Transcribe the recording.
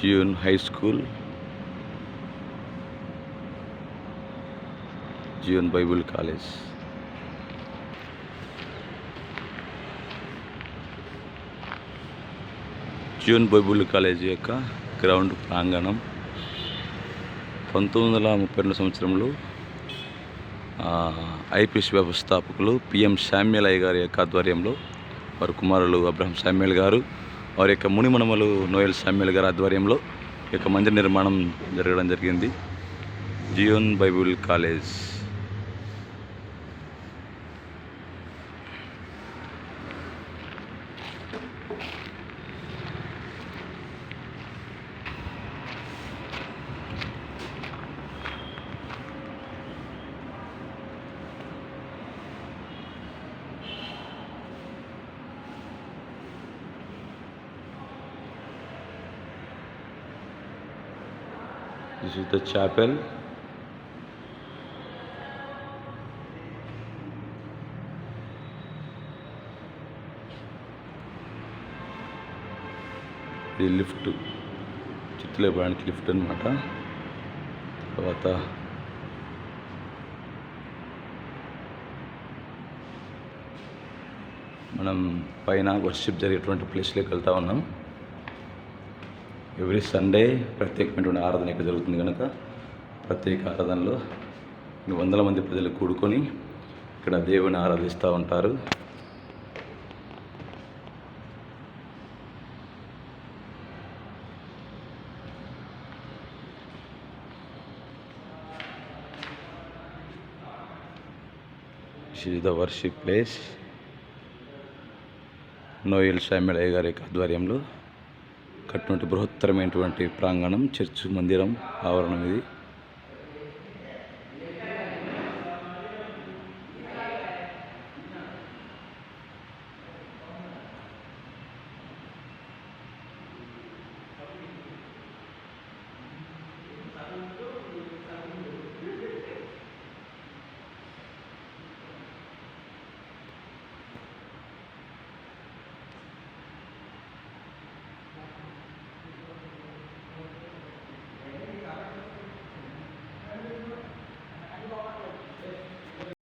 Zoon high school, Zion Bible college. Zion Bible college యొక్క ground ప్రాంగణం 1932 సంవత్సరంలో IPS వ్యవస్థాపకులు పిఎం శామ్యూల్ అయ్య గారి యొక్క ఆధ్వర్యంలో వారి కుమారులు అబ్రహం శామ్యూల్ గారు, వారి యొక్క మునిమనమలు నోయల్ శామ్యూల్ గారి ఆధ్వర్యంలో ఈ యొక్క మందిర నిర్మాణం జరగడం జరిగింది. Zion Bible college. This is the chapel. ఇది లిఫ్ట్, చిత్తులేపడానికి లిఫ్ట్ అన్నమాట. తర్వాత మనం పైన వర్షిప్ జరిగేటువంటి ప్లేస్లోకి వెళ్తూ ఉన్నాం. ఎవ్రీ సండే ప్రత్యేకమైనటువంటి ఆరాధన ఇక్కడ జరుగుతుంది కనుక ప్రత్యేక ఆరాధనలో వందల మంది ప్రజలు కూడుకొని ఇక్కడ దేవుని ఆరాధిస్తూ ఉంటారు. This is the worship place. Noel Samuel అయ్య గారి ఆధ్వర్యంలో కట్టినటువంటి బృహత్తరమైనటువంటి ప్రాంగణం, చర్చ్ మందిరం ఆవరణం ఇది.